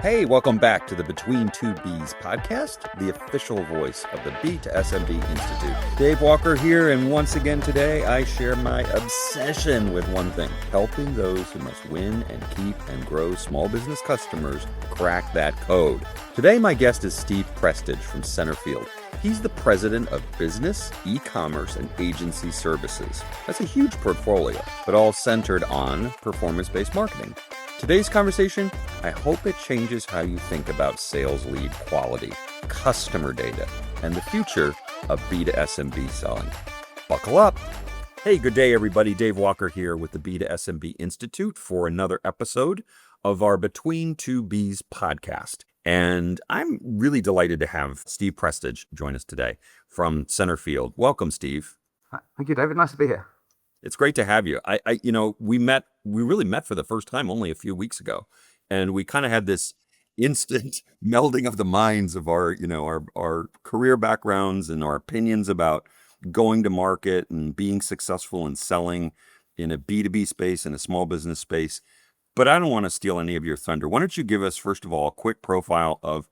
Hey, welcome back to the Between Two B's podcast, the official voice of the B to SMB Institute. Dave Walker here, and once again today, I share my obsession with one thing, helping those who must win and keep and grow small business customers crack that code. Today, my guest is Steve Prestidge from Centerfield. He's the president of business, e-commerce, and agency services. That's a huge portfolio, but all centered on performance-based marketing. Today's conversation, I hope it changes how you think about sales lead quality, customer data, and the future of B to SMB selling. Buckle up. Hey, good day, everybody. Dave Walker here with the B to SMB Institute for another episode of our Between Two B's podcast. And I'm really delighted to have Steve Prestidge join us today from Centerfield. Welcome, Steve. Thank you, David. Nice to be here. It's great to have you. We really met for the first time only a few weeks ago, and we kind of had this instant melding of the minds of our career backgrounds and our opinions about going to market and being successful and selling in a B2B space and a small business space. But I don't want to steal any of your thunder. Why don't you give us, first of all, a quick profile of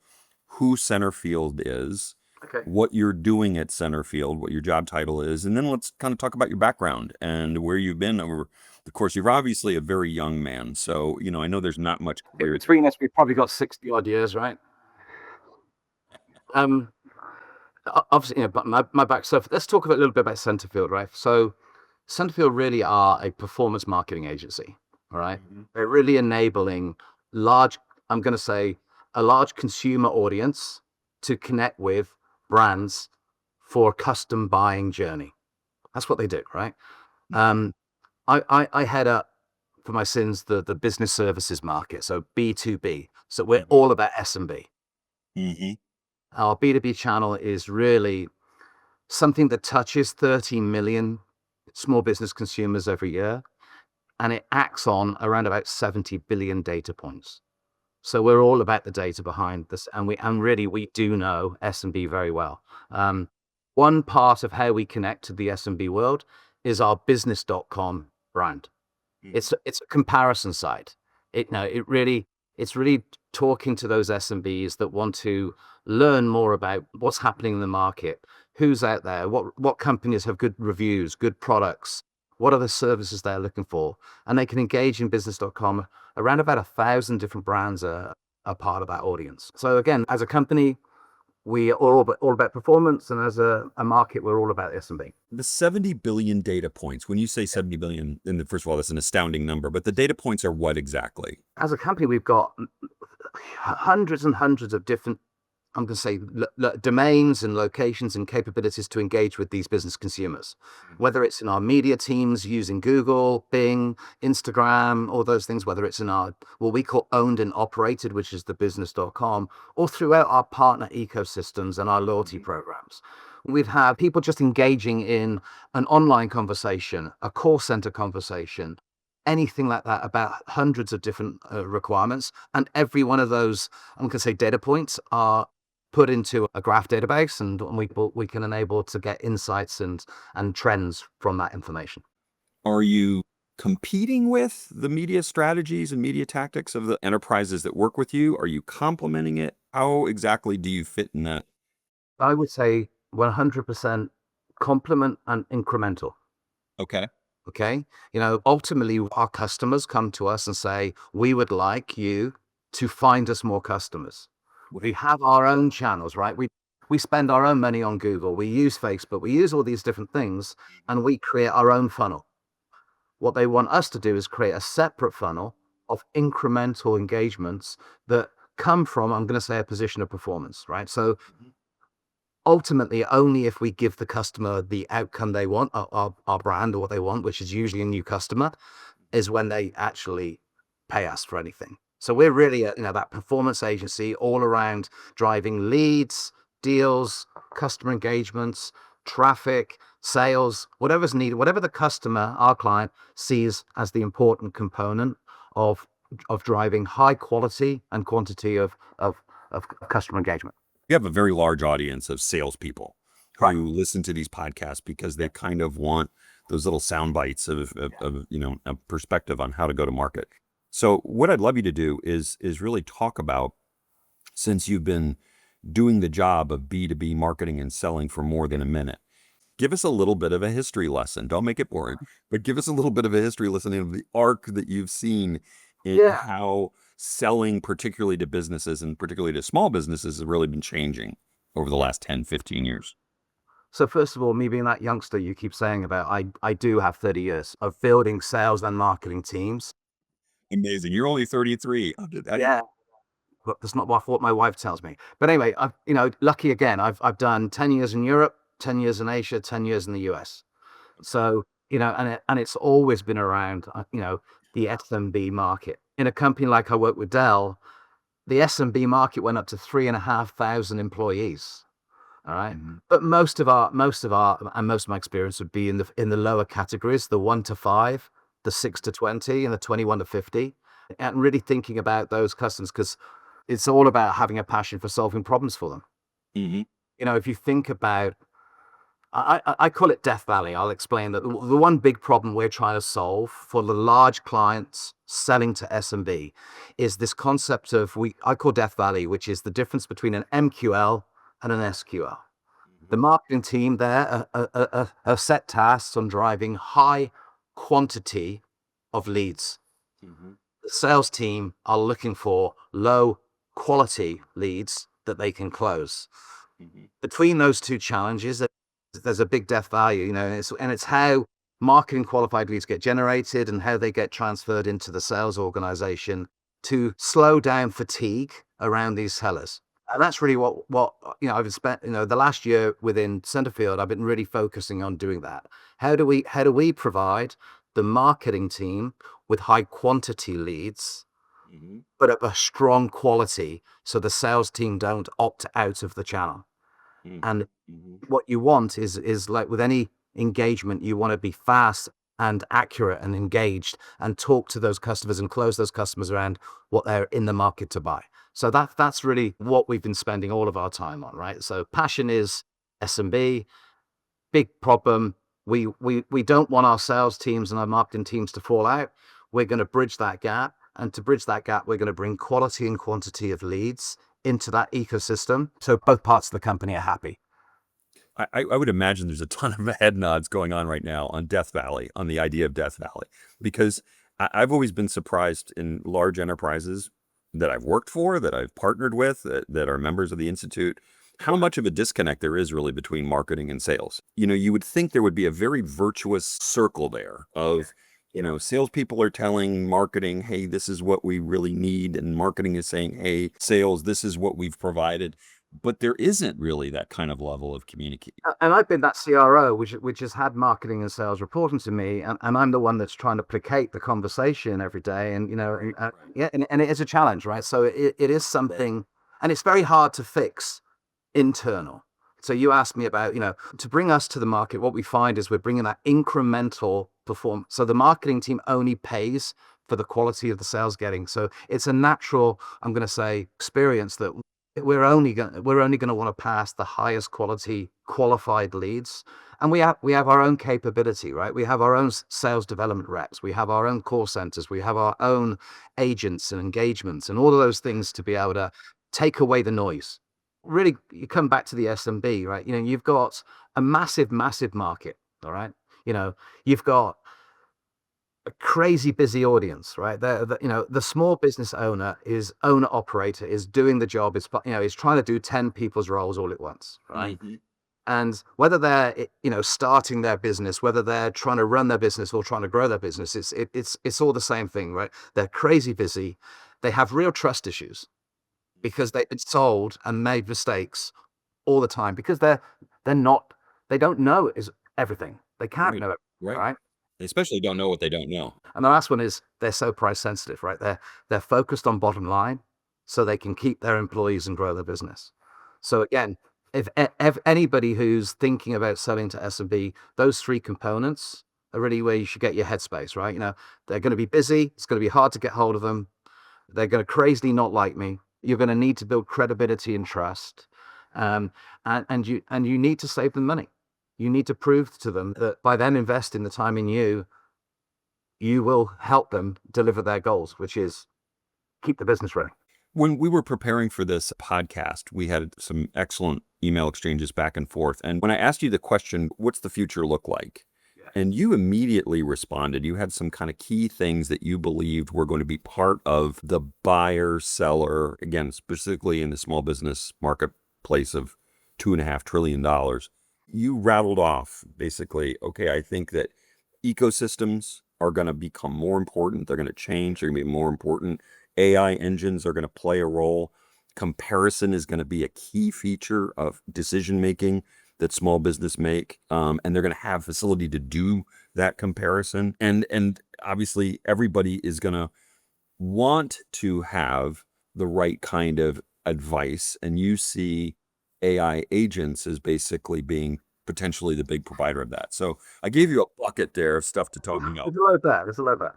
who Centerfield is, Okay. what you're doing at Centerfield, what your job title is, and then let's kind of talk about your background and where you've been over the course. You're obviously a very young man, so I know there's not much clear. Between us, we've probably got 60 odd years, right? Obviously, but my back. So let's talk a little bit about Centerfield, right? So Centerfield really are a performance marketing agency, all right? Mhm. They're really enabling I'm going to say, a large consumer audience to connect with brands for a custom buying journey. That's what they do, right? I head up for my sins the business services market, so B2B. So we're all about SMB. Mm-hmm. Our B2B channel is really something that touches 30 million small business consumers every year, and it acts on around about 70 billion data points. So we're all about the data behind this, and we do know SMB very well. One part of how we connect to the SMB world is our business.com brand. It's a comparison site. It's really talking to those SMBs that want to learn more about what's happening in the market, who's out there, what companies have good reviews, good products, what are the services they're looking for, and they can engage in business.com. Around about 1,000 different brands are part of that audience. So again, as a company, we are all about performance, and as a market, we're all about SMB. The 70 billion data points, when you say 70 billion, first of all, that's an astounding number, but the data points are what exactly? As a company, we've got hundreds and hundreds of different, I'm going to say, domains and locations and capabilities to engage with these business consumers, whether it's in our media teams using Google, Bing, Instagram, all those things, whether it's in our, what we call owned and operated, which is the business.com, or throughout our partner ecosystems and our loyalty programs. We'd have people just engaging in an online conversation, a call center conversation, anything like that, about hundreds of different requirements. And every one of those, I'm going to say, data points are put into a graph database, and we can enable to get insights and trends from that information. Are you competing with the media strategies and media tactics of the enterprises that work with you? Are you complementing it? How exactly do you fit in that? I would say 100% complement and incremental. Okay. Okay. Ultimately, our customers come to us and say, we would like you to find us more customers. We have our own channels, right? We spend our own money on Google. We use Facebook. We use all these different things, and we create our own funnel. What they want us to do is create a separate funnel of incremental engagements that come from, I'm going to say, a position of performance, right? So ultimately, only if we give the customer the outcome they want, our brand or what they want, which is usually a new customer, is when they actually pay us for anything. So we're really that performance agency all around driving leads, deals, customer engagements, traffic, sales, whatever's needed, whatever the customer, our client, sees as the important component of driving high quality and quantity of customer engagement. You have a very large audience of salespeople Right. who listen to these podcasts because they kind of want those little sound bites of a perspective on how to go to market. So what I'd love you to do is really talk about, since you've been doing the job of B2B marketing and selling for more than a minute, give us a little bit of a history lesson. Don't make it boring, but give us a little bit of a history lesson of the arc that you've seen in Yeah. how selling, particularly to businesses and particularly to small businesses, has really been changing over the last 10, 15 years. So first of all, me being that youngster you keep saying about, I do have 30 years of building sales and marketing teams. Amazing. You're only 33. Yeah. But that's not what my wife tells me. But anyway, I've, lucky again, I've done 10 years in Europe, 10 years in Asia, 10 years in the US. So, and it's always been around, the SMB market. In a company like I work with Dell, the SMB market went up to 3,500 employees. All right. But most of my experience would be in the lower categories, the 1 to 5, the 6 to 20, and the 21 to 50. And really thinking about those customers, because it's all about having a passion for solving problems for them. Mm-hmm. If you think about, I call it Death Valley. I'll explain that the one big problem we're trying to solve for the large clients selling to SMB is this concept of, I call Death Valley, which is the difference between an MQL and an SQL. The marketing team there are set tasks on driving high quantity of leads. Mm-hmm. The sales team are looking for low quality leads that they can close. Mm-hmm. Between those two challenges, there's a big death value, and it's how marketing qualified leads get generated and how they get transferred into the sales organization to slow down fatigue around these sellers. And that's really what I've spent, the last year within Centerfield, I've been really focusing on doing that. How do we provide the marketing team with high quantity leads, Mm-hmm. but of a strong quality, so the sales team don't opt out of the channel? And Mm-hmm. what you want is like with any engagement, you want to be fast and accurate and engaged and talk to those customers and close those customers around what they're in the market to buy. So that's really what we've been spending all of our time on, right? So passion is SMB, big problem. We don't want our sales teams and our marketing teams to fall out. We're going to bridge that gap. And to bridge that gap, we're going to bring quality and quantity of leads into that ecosystem, so both parts of the company are happy. I would imagine there's a ton of head nods going on right now on Death Valley, on the idea of Death Valley, because I've always been surprised in large enterprises that I've worked for, that I've partnered with, that are members of the Institute, how much of a disconnect there is really between marketing and sales. You would think there would be a very virtuous circle there of, salespeople are telling marketing, hey, this is what we really need. And marketing is saying, hey, sales, this is what we've provided. But there isn't really that kind of level of communication. And I've been that CRO, which has had marketing and sales reporting to me, and I'm the one that's trying to placate the conversation every day. And yeah, and it is a challenge, right? So it is something, and it's very hard to fix internal. So you asked me about, to bring us to the market, what we find is we're bringing that incremental performance. So the marketing team only pays for the quality of the sales getting. So it's a natural, I'm going to say, experience that we're only going to want to pass the highest quality qualified leads. And we have our own capability, right? We have our own sales development reps. We have our own call centers. We have our own agents and engagements and all of those things to be able to take away the noise. Really, you come back to the SMB, right? You've got a massive, massive market. All right. You've got a crazy busy audience, right? The small business owner operator is doing the job. Is trying to do 10 people's roles all at once, right? Mm-hmm. And whether they're, starting their business, whether they're trying to run their business or trying to grow their business, it's all the same thing, right? They're crazy busy. They have real trust issues because they've been sold and made mistakes all the time because they don't know is everything. They can't know it, Right. right? They especially don't know what they don't know. And the last one is they're so price sensitive, right? They're focused on bottom line so they can keep their employees and grow their business. So again, if anybody who's thinking about selling to SMB, those three components are really where you should get your headspace, right? They're going to be busy. It's going to be hard to get hold of them. They're going to crazily not like me. You're going to need to build credibility and trust. And you need to save them money. You need to prove to them that by them investing the time in you, you will help them deliver their goals, which is keep the business running. When we were preparing for this podcast, we had some excellent email exchanges back and forth. And when I asked you the question, what's the future look like? And you immediately responded. You had some kind of key things that you believed were going to be part of the buyer, seller, again, specifically in the small business marketplace of $2.5 trillion. You rattled off basically, okay, I think that ecosystems are going to become more important. They're going to change. They're going to be more important. AI engines are going to play a role. Comparison is going to be a key feature of decision making that small business make, and they're going to have facility to do that comparison. And obviously, everybody is going to want to have the right kind of advice, and you see AI agents as basically being potentially the big provider of that. So I gave you a bucket there of stuff to talk about. There's a load there. There's a load there.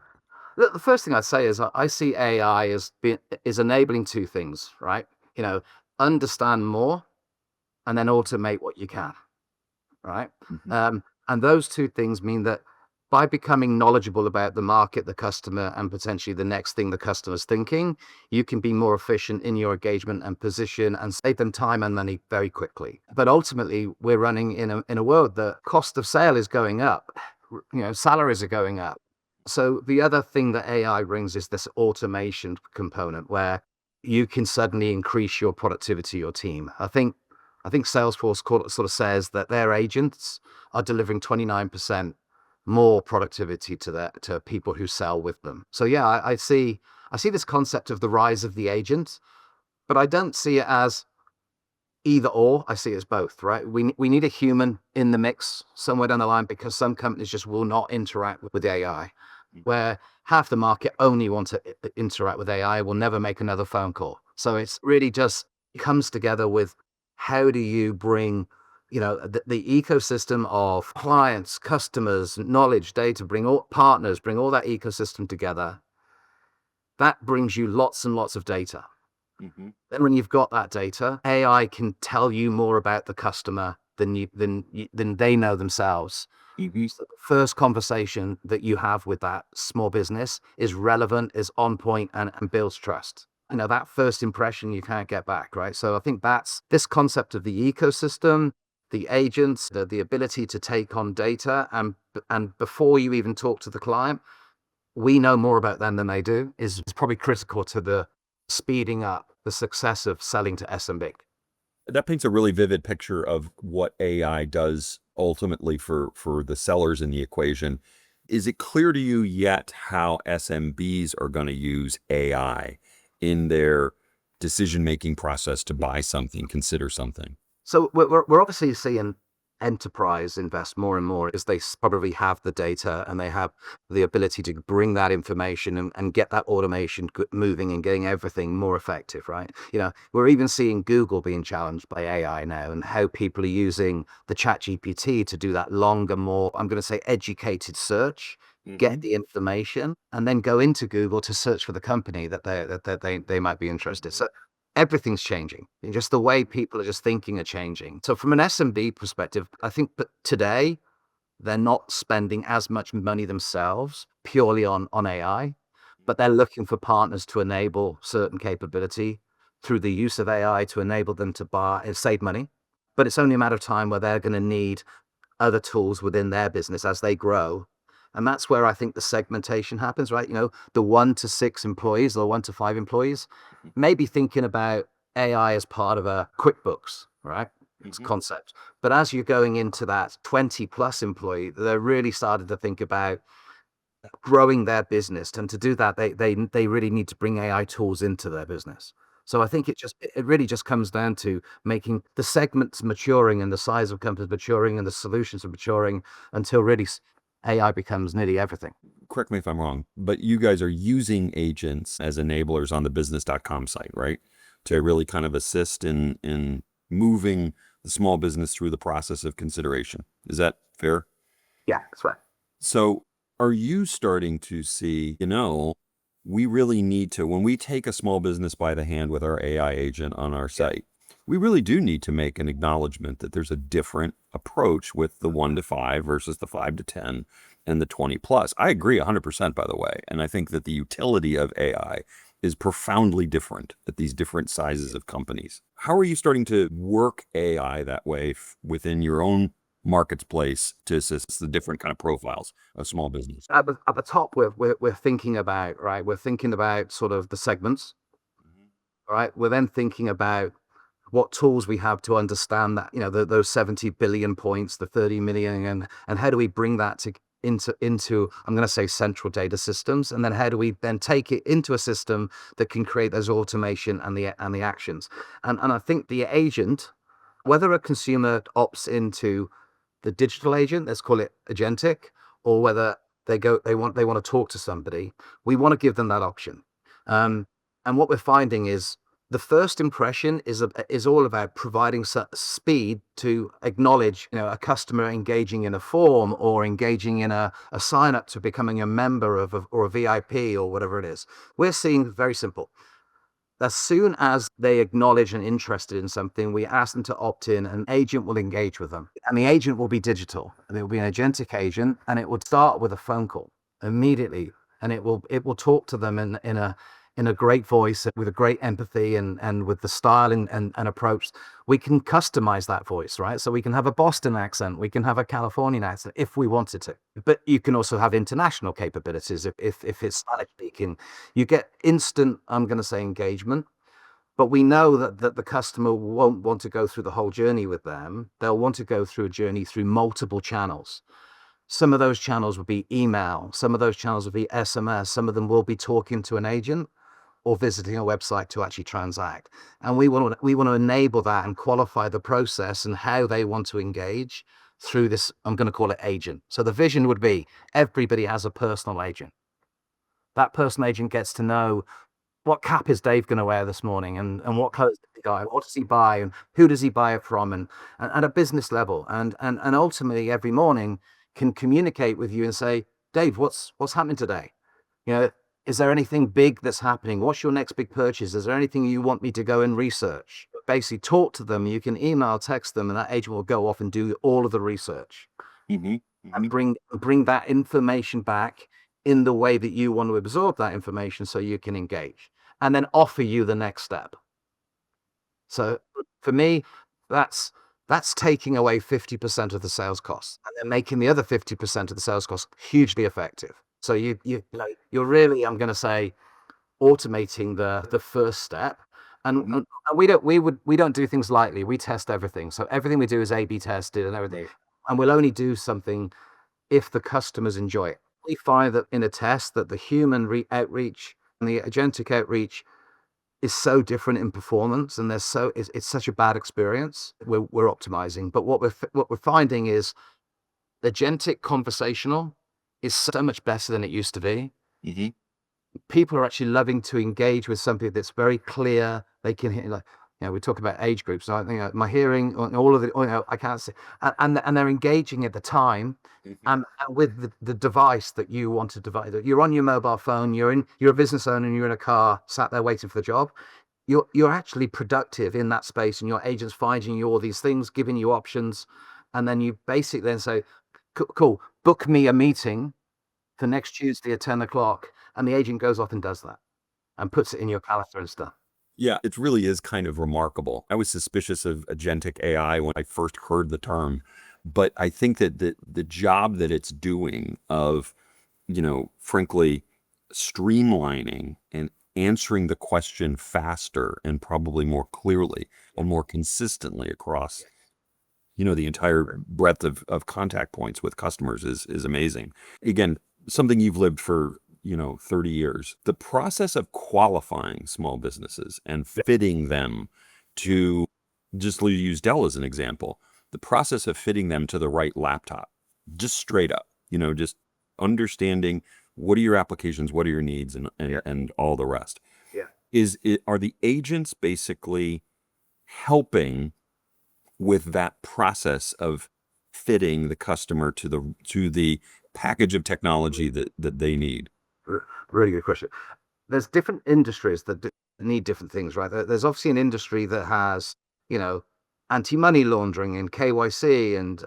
The first thing I'd say is I see AI as is enabling two things, right? Understand more and then automate what you can, right? And those two things mean that by becoming knowledgeable about the market, the customer, and potentially the next thing the customer's thinking, you can be more efficient in your engagement and position and save them time and money very quickly. But ultimately, we're running in a world that cost of sale is going up, salaries are going up. So the other thing that AI brings is this automation component where you can suddenly increase your productivity, your team. I think Salesforce sort of says that their agents are delivering 29% more productivity to people who sell with them. So yeah, I see this concept of the rise of the agent, but I don't see it as either or. I see it as both, right? We need a human in the mix somewhere down the line because some companies just will not interact with AI, where half the market only want to interact with AI, will never make another phone call. So it's really just comes together with how do you bring the ecosystem of clients, customers, knowledge, data, bring all that ecosystem together. That brings you lots and lots of data. Then when you've got that data, AI can tell you more about the customer than they know themselves. So the first conversation that you have with that small business is relevant, is on point, and builds trust. That first impression you can't get back, right? So I think that's this concept of the ecosystem, the agents, the ability to take on data, and before you even talk to the client, we know more about them than they do, is probably critical to the speeding up the success of selling to SMB. That paints a really vivid picture of what AI does ultimately for the sellers in the equation. Is it clear to you yet how SMBs are going to use AI in their decision-making process to buy something, consider something? So we're obviously seeing enterprise invest more and more as they probably have the data and they have the ability to bring that information and get that automation moving and getting everything more effective, right? We're even seeing Google being challenged by AI now and how people are using the ChatGPT to do that longer, more, I'm going to say, educated search, get the information, and then go into Google to search for the company that they might be interested. So everything's changing. Just the way people are just thinking are changing. So from an SMB perspective, I think that today they're not spending as much money themselves purely on AI, but they're looking for partners to enable certain capability through the use of AI to enable them to buy and save money. But it's only a matter of time where they're going to need other tools within their business as they grow. And that's where I think the segmentation happens, right? The 1 to 6 employees or 1 to 5 employees, maybe thinking about AI as part of a QuickBooks, right? It's concept. But as you're going into that 20 plus employee, they're really started to think about growing their business. And to do that, they really need to bring AI tools into their business. So I think it really just comes down to making the segments maturing and the size of companies maturing and the solutions are maturing until really AI becomes nearly everything. Correct me if I'm wrong, but you guys are using agents as enablers on the business.com site, right? To really kind of assist in moving the small business through the process of consideration. Is that fair? Yeah, that's right. So are you starting to see, we really need to, when we take a small business by the hand with our AI agent on our site, we really do need to make an acknowledgement that there's a different approach with the 1 to 5 versus the 5 to 10. and the 20 plus. I agree 100%, by the way. And I think that the utility of AI is profoundly different at these different sizes of companies. How are you starting to work AI that way within your own marketplace to assist the different kind of profiles of small business? At the top, we're thinking about, right? We're thinking about sort of the segments, right? We're then thinking about what tools we have to understand that, those 70 billion points, the 30 million, and how do we bring that into I'm going to say central data systems, and then how do we then take it into a system that can create those automation and the actions. And I think the agent, whether a consumer opts into the digital agent, let's call it agentic, or whether they want to talk to somebody, we want to give them that option. And what we're finding is the first impression is all about providing speed to acknowledge, a customer engaging in a form or engaging in a sign up to becoming a member or a VIP or whatever it is. We're seeing very simple. As soon as they acknowledge and interested in something, we ask them to opt in, and an agent will engage with them. And the agent will be digital, and it will be an agentic agent, and it would start with a phone call immediately. And it will talk to them in a great voice, with a great empathy, and with the style and approach. We can customize that voice, right? So we can have a Boston accent, we can have a Californian accent if we wanted to. But you can also have international capabilities if it's Spanish speaking. You get instant, I'm going to say, engagement. But we know that the customer won't want to go through the whole journey with them. They'll want to go through a journey through multiple channels. Some of those channels will be email. Some of those channels will be SMS. Some of them will be talking to an agent or visiting a website to actually transact. And we want to enable that and qualify the process and how they want to engage through this, I'm going to call it agent. So the vision would be everybody has a personal agent. That personal agent gets to know what cap is Dave going to wear this morning, and what clothes does he buy, what does he buy, and who does he buy it from, and at a business level. And ultimately every morning can communicate with you and say, Dave, what's happening today? Is there anything big that's happening? What's your next big purchase? Is there anything you want me to go and research? Basically talk to them. You can email, text them, and that agent will go off and do all of the research. And bring that information back in the way that you want to absorb that information so you can engage, and then offer you the next step. So for me, that's taking away 50% of the sales costs, and then making the other 50% of the sales costs hugely effective. So you're really, I'm going to say, automating the first step. And we don't do things lightly. We test everything. So everything we do is A/B tested and everything. And we'll only do something if the customers enjoy it. We find that in a test that the human outreach and the agentic outreach is so different in performance, and it's such a bad experience. We're optimizing, but what we're finding is agentic conversational is so much better than it used to be. People are actually loving to engage with something that's very clear. They can hear, we talk about age groups. So I think my hearing, all of the, I can't see, and they're engaging at the time, and with the device that you want to device. You're on your mobile phone. You're a business owner, and you're in a car, sat there waiting for the job. You're actually productive in that space, and your agent's finding you all these things, giving you options, and then you basically then say, cool, book me a meeting for next Tuesday at 10 o'clock. And the agent goes off and does that and puts it in your calendar and stuff. Yeah, it really is kind of remarkable. I was suspicious of agentic AI when I first heard the term, but I think that the job that it's doing of, frankly, streamlining and answering the question faster and probably more clearly and more consistently across the entire breadth of contact points with customers is amazing. Again, something you've lived for 30 years. The process of qualifying small businesses and fitting them to, just use Dell as an example, the process of fitting them to the right laptop, just straight up, just understanding what are your applications, what are your needs, and all the rest. Yeah. Are the agents basically helping with that process of fitting the customer to the package of technology that they need? Really good question. There's different industries that need different things, right? There's obviously an industry that has, anti-money laundering and KYC and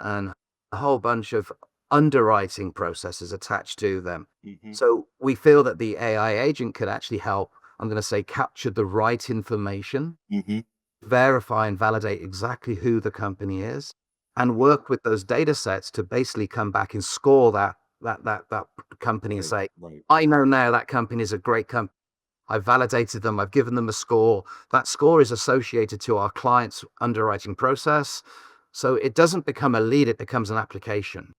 a whole bunch of underwriting processes attached to them. Mm-hmm. So we feel that the AI agent could actually help, I'm going to say, capture the right information, Mm-hmm. verify and validate exactly who the company is, and work with those data sets to basically come back and score that company and say, Right. I know now that company is a great company. I've validated them. I've given them a score. That score is associated to our client's underwriting process. So it doesn't become a lead, it becomes an application.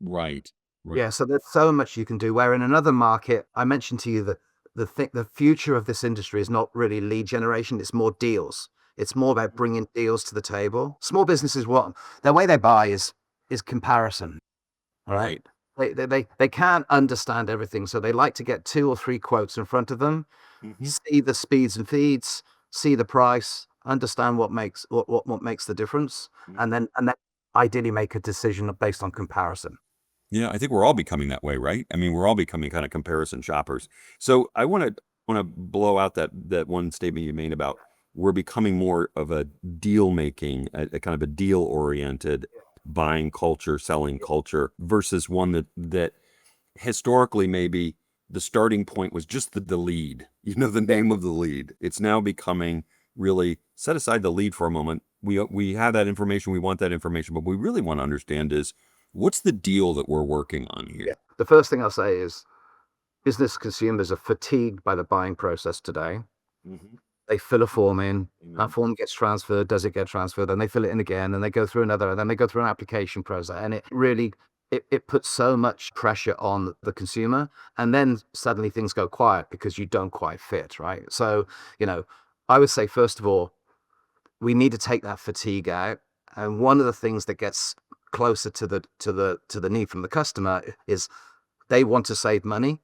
Right. Yeah, so there's so much you can do. Where in another market, I mentioned to you that the future of this industry is not really lead generation, it's more deals. It's more about bringing deals to the table. Small businesses, what the way they buy is comparison. All right. They can't understand everything, so they like to get 2 or 3 quotes in front of them, Mm-hmm. see the speeds and feeds, see the price, understand what makes the difference, and then ideally make a decision based on comparison. Yeah, I think we're all becoming that way, right? I mean, we're all becoming kind of comparison shoppers. So I want to blow out that one statement you made about we're becoming more of a deal making, a kind of a deal oriented buying culture, selling culture versus one that historically maybe the starting point was just the lead, the name of the lead. It's now becoming really set aside the lead for a moment. We have that information, we want that information, but what we really want to understand is what's the deal that we're working on here? The first thing I'll say is business consumers are fatigued by the buying process today. Mm-hmm. They fill a form in, Amen. that form gets transferred, does it get transferred? Then they fill it in again, and they go through another, and then they go through an application process. And it really, it puts so much pressure on the consumer. And then suddenly things go quiet because you don't quite fit, right? So, I would say, first of all, we need to take that fatigue out. And one of the things that gets closer to the need from the customer is they want to save money.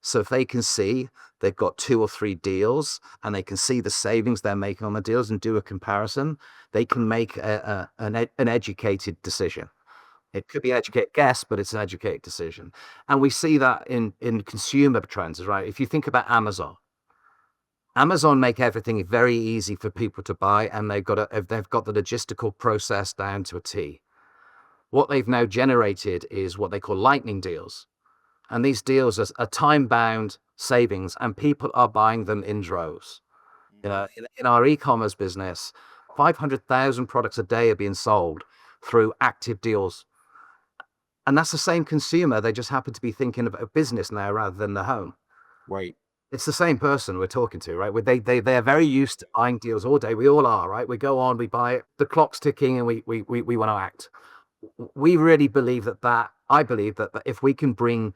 So if they can see they've got 2 or 3 deals and they can see the savings they're making on the deals and do a comparison, they can make an educated decision. It could be an educated guess, but it's an educated decision. And we see that in consumer trends, right? If you think about Amazon make everything very easy for people to buy, and they've got the logistical process down to a T. What they've now generated is what they call lightning deals. And these deals are time-bound savings, and people are buying them in droves. In our e-commerce business, 500,000 products a day are being sold through active deals. And that's the same consumer. They just happen to be thinking about business now rather than the home. Right. It's the same person we're talking to, right? They are very used to buying deals all day. We all are, right? We go on, we buy it, the clock's ticking, and we want to act. We really believe I believe that if we can bring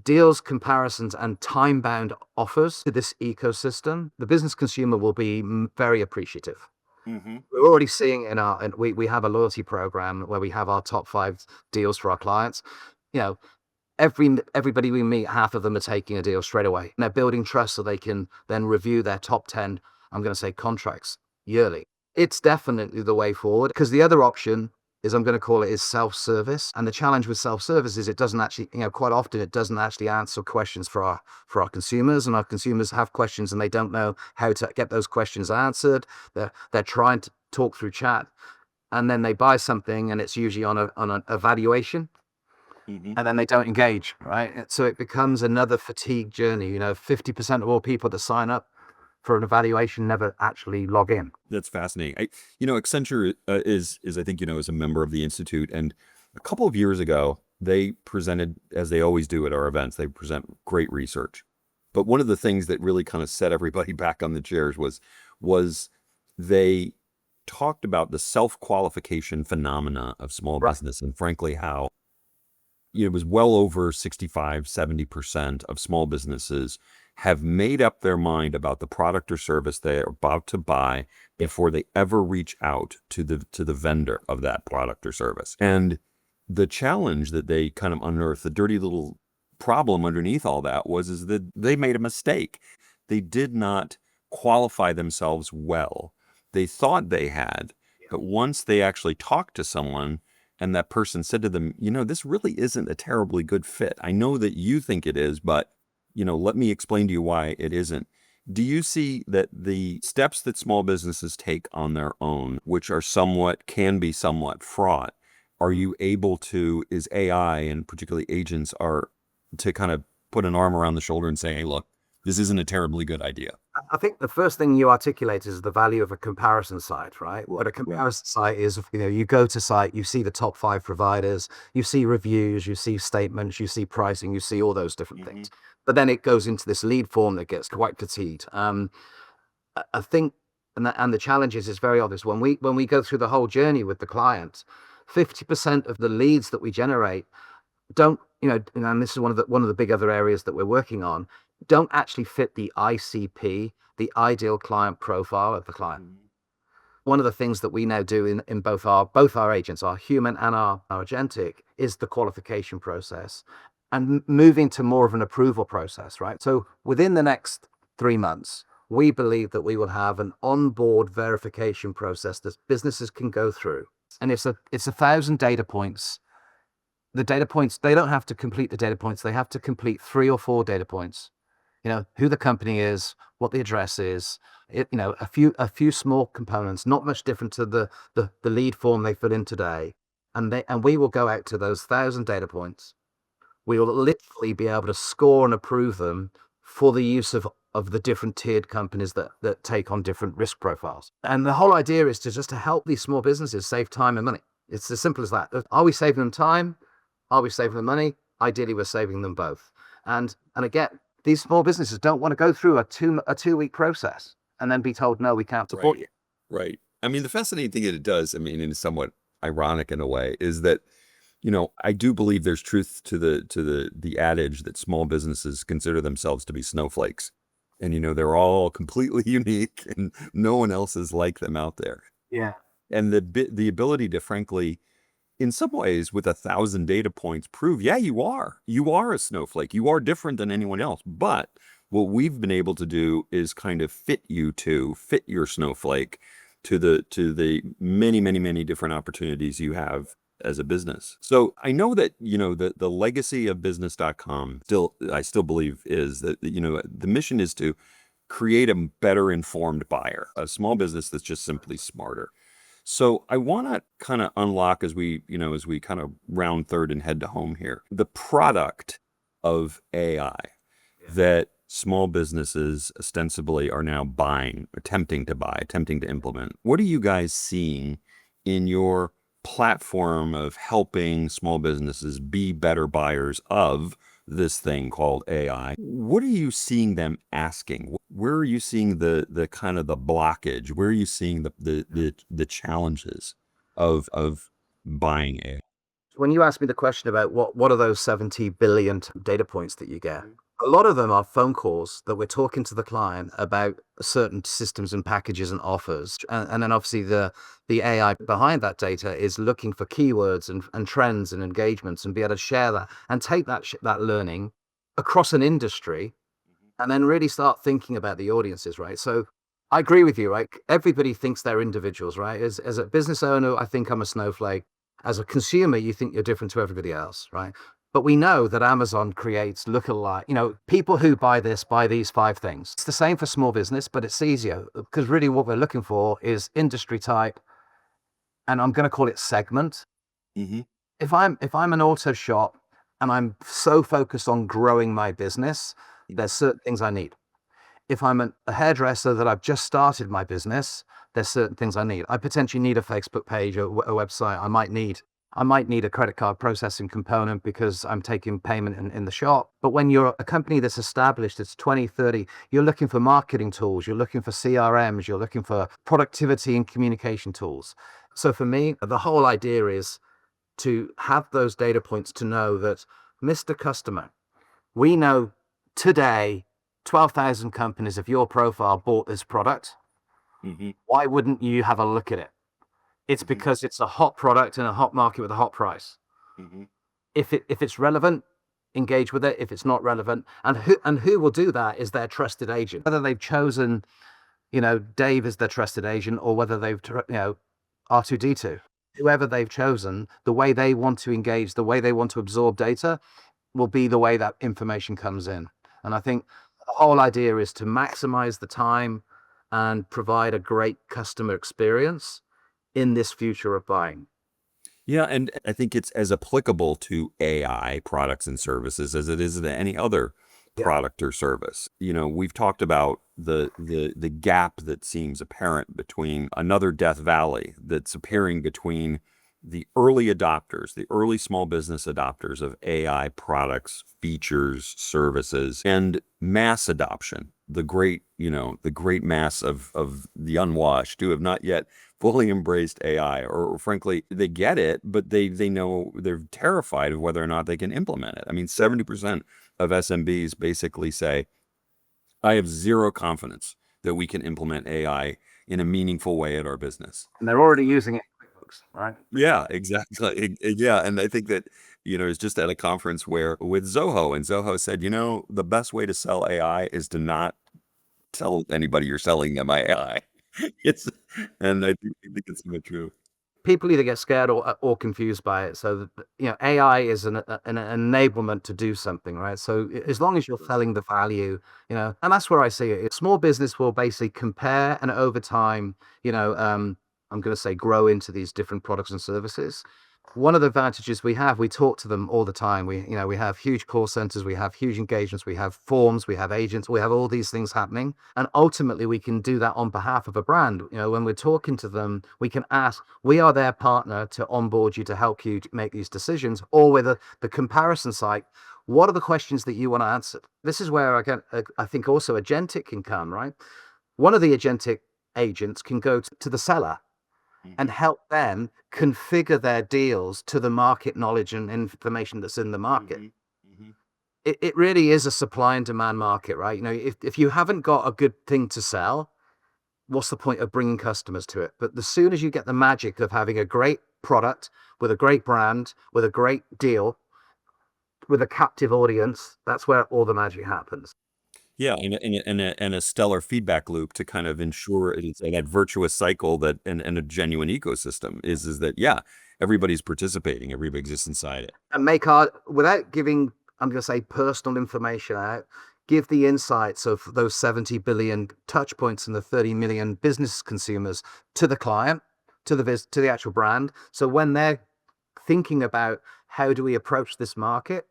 deals, comparisons, and time-bound offers to this ecosystem, the business consumer will be very appreciative. Mm-hmm. We're already seeing we have a loyalty program where we have our top 5 deals for our clients. Everybody we meet, half of them are taking a deal straight away. And they're building trust so they can then review their top 10, I'm going to say, contracts yearly. It's definitely the way forward, because the other option is, I'm going to call it, is self-service. And the challenge with self-service is it doesn't actually, quite often it doesn't actually answer questions for our consumers, and our consumers have questions and they don't know how to get those questions answered. They're trying to talk through chat, and then they buy something and it's usually on an evaluation. Mm-hmm. And then they don't engage, right? So it becomes another fatigue journey. 50% of all people that sign up for an evaluation never actually log in. That's fascinating. Accenture is I think is a member of the Institute, and a couple of years ago they presented, as they always do at our events, they present great research. But one of the things that really kind of set everybody back on the chairs was they talked about the self-qualification phenomena of small business, and frankly how it was well over 65-70% of small businesses have made up their mind about the product or service they are about to buy before they ever reach out to the vendor of that product or service. And the challenge that they kind of unearthed, the dirty little problem underneath all that is that they made a mistake. They did not qualify themselves well. They thought they had, but once they actually talked to someone and that person said to them, this really isn't a terribly good fit. I know that you think it is, but, let me explain to you why it isn't. Do you see that the steps that small businesses take on their own, which can be somewhat fraught, are you able to, is AI and particularly agents are to kind of put an arm around the shoulder and say, hey, look, this isn't a terribly good idea? I think the first thing you articulate is the value of a comparison site, right? What a comparison site is, you go to site, you see the top 5 providers, you see reviews, you see statements, you see pricing, you see all those different things. But then it goes into this lead form that gets quite fatigued. I think, and the challenge is very obvious. When we go through the whole journey with the client, 50% of the leads that we generate don't, and this is one of the big other areas that we're working on, don't actually fit the ICP, the ideal client profile of the client. One of the things that we now do in both our agents, our human and our agentic, is the qualification process and moving to more of an approval process, right? So within the next 3 months, we believe that we will have an onboard verification process that businesses can go through. And it's 1,000 data points. The data points, they don't have to complete the data points. They have to complete 3 or 4 data points. Who the company is, what the address is, a few small components, not much different to the lead form they fill in today. And we will go out to those 1,000 data points. We will literally be able to score and approve them for the use of the different tiered companies that take on different risk profiles. And the whole idea is to help these small businesses save time and money. It's as simple as that. Are we saving them time? Are we saving them money? Ideally, we're saving them both. And again, these small businesses don't want to go through a 2-week process and then be told, no, we can't support you. Right. I mean, the fascinating thing that it does, I mean, and it's somewhat ironic in a way, is that, I do believe there's truth to the adage that small businesses consider themselves to be snowflakes. And, they're all completely unique and no one else is like them out there. Yeah. And the ability to, frankly, in some ways, with 1,000 data points, prove, yeah, you are a snowflake. You are different than anyone else. But what we've been able to do is kind of fit your snowflake to the many, many, many different opportunities you have as a business. So I know that, the legacy of business.com I still believe is that, the mission is to create a better informed buyer, a small business that's just simply smarter. So I want to kind of unlock as we kind of round third and head to home here, the product of AI that small businesses ostensibly are now buying, attempting to implement. What are you guys seeing in your platform of helping small businesses be better buyers of this thing called AI? What are you seeing them asking? Where are you seeing the kind of the blockage? Where are you seeing the challenges of buying AI? When you ask me the question about what are those 70 billion data points that you get, a lot of them are phone calls that we're talking to the client about certain systems and packages and offers. And then obviously the AI behind that data is looking for keywords and trends and engagements and be able to share that and take that learning across an industry and then really start thinking about the audiences, right? So I agree with you, right? Everybody thinks they're individuals, right? As a business owner, I think I'm a snowflake. As a consumer, you think you're different to everybody else, right? But we know that Amazon creates lookalike, people who buy these 5 things. It's the same for small business, but it's easier because really what we're looking for is industry type, and I'm going to call it segment. If I'm an auto shop and I'm so focused on growing my business, there's certain things I need. If I'm a hairdresser that I've just started my business, there's certain things I need. I potentially need a Facebook page or a website. I might need a credit card processing component because I'm taking payment in the shop. But when you're a company that's established, it's 20, 30, you're looking for marketing tools, you're looking for CRMs, you're looking for productivity and communication tools. So for me, the whole idea is to have those data points to know that, Mr. Customer, we know today 12,000 companies of your profile bought this product. Why wouldn't you have a look at it? It's because it's a hot product in a hot market with a hot price. If it's relevant, engage with it. If it's not relevant, and who will do that is their trusted agent. Whether they've chosen, Dave as their trusted agent, or whether they've, R2D2, whoever they've chosen, the way they want to engage, the way they want to absorb data, will be the way that information comes in. And I think the whole idea is to maximize the time and provide a great customer experience in this future of buying. Yeah, and I think it's as applicable to AI products and services as it is to any other Yeah. product or service. We've talked about the gap that seems apparent between another Death Valley that's appearing between the early adopters, the early small business adopters of AI products, features, services, and mass adoption. The great mass of the unwashed who have not yet fully embraced AI, or frankly, they get it, but they know they're terrified of whether or not they can implement it. I mean, 70% of SMBs basically say, I have zero confidence that we can implement AI in a meaningful way at our business. And they're already using it in QuickBooks, right? Yeah, exactly. Yeah, and I think that, it's just at a conference where with Zoho, and Zoho said, the best way to sell AI is to not tell anybody you're selling them AI. It's, and I think it's so true. People either get scared or confused by it. So AI is an enablement to do something, right? So as long as you're selling the value, and that's where I see it. Small business will basically compare and over time, I'm going to say grow into these different products and services. One of the advantages we have, we talk to them all the time. We have huge call centers, we have huge engagements, we have forms, we have agents, we have all these things happening. And ultimately we can do that on behalf of a brand. When we're talking to them, we can ask, we are their partner to onboard you, to help you make these decisions, or with the comparison site. What are the questions that you want to answer? This is where I think also agentic can come, right? One of the agentic agents can go to the seller and help them configure their deals to the market knowledge and information that's in the market. Mm-hmm. It really is a supply and demand market, right? If you haven't got a good thing to sell, what's the point of bringing customers to it? But as soon as you get the magic of having a great product with a great brand, with a great deal, with a captive audience, that's where all the magic happens. Yeah, and a stellar feedback loop to kind of ensure it's that virtuous cycle and a genuine ecosystem is that, yeah, everybody's participating, everybody exists inside it. And make our, without giving, I'm going to say, personal information out, give the insights of those 70 billion touch points and the 30 million business consumers to the client, to the actual brand. So when they're thinking about how do we approach this market,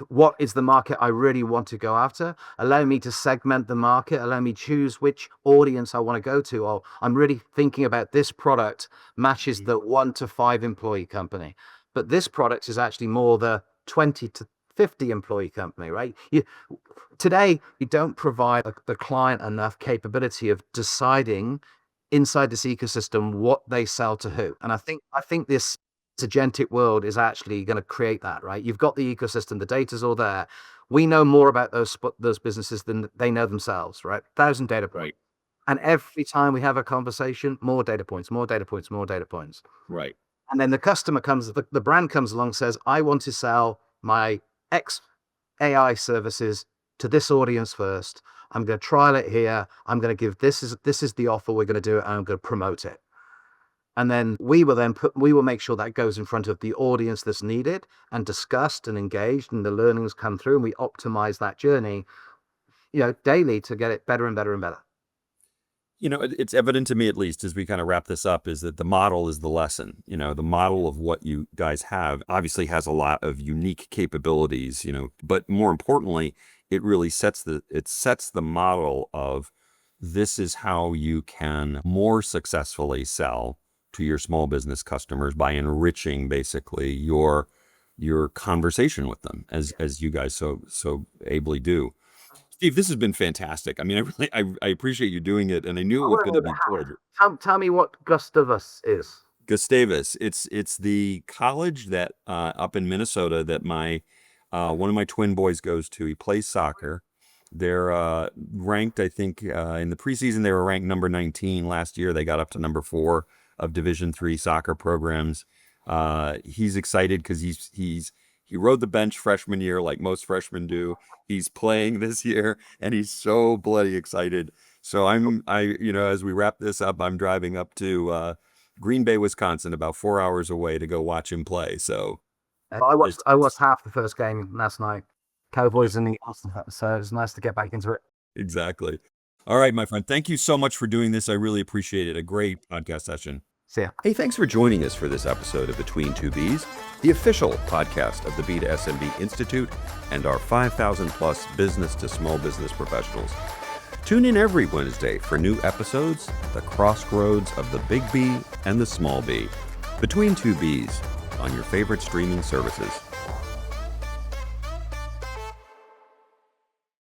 what is the market I really want to go after? Allow me to segment the market, allow me choose which audience I want to go to. Or I'm really thinking about this product matches the 1 to 5 employee company, but this product is actually more the 20 to 50 employee company, right? Today, you don't provide the client enough capability of deciding inside this ecosystem what they sell to who. And I think this agentic world is actually going to create that, right? You've got the ecosystem, the data's all there. We know more about those businesses than they know themselves, right? 1,000 data points. Right, And every time we have a conversation, more data points, more data points, more data points. right. And then the customer comes, the brand comes along, says, I want to sell my X AI services to this audience first. I'm going to trial it here. I'm going to give this is the offer we're going to do it, and I'm going to promote it. And then we will make sure that goes in front of the audience that's needed and discussed and engaged, and the learnings come through, and we optimize that journey, daily to get it better and better and better. It's evident to me, at least, as we kind of wrap this up, is that the model is the lesson. The model of what you guys have obviously has a lot of unique capabilities, but more importantly, it really sets the model of this is how you can more successfully sell to your small business customers by enriching basically your conversation with them, as you guys so ably do. Steve, this has been fantastic. I mean, I appreciate you doing it, and I knew it was going to be good. Tell me what Gustavus is. Gustavus, it's the college that up in Minnesota that my one of my twin boys goes to. He plays soccer. They're ranked, I think, in the preseason they were ranked number 19. Last year they got up to number 4 of Division III soccer programs. He's excited because he rode the bench freshman year like most freshmen do. He's playing this year and he's so bloody excited. So as we wrap this up, I'm driving up to Green Bay, Wisconsin, about 4 hours away to go watch him play. So I watched half the first game last night. Cowboys and the Eagles, so it's nice to get back into it. exactly. All right, my friend. Thank you so much for doing this. I really appreciate it. A great podcast session. See ya. Hey, thanks for joining us for this episode of Between Two Bs, the official podcast of the B to SMB Institute and our 5,000 plus business to small business professionals. Tune in every Wednesday for new episodes, the crossroads of the big B and the small B. Between Two Bs on your favorite streaming services.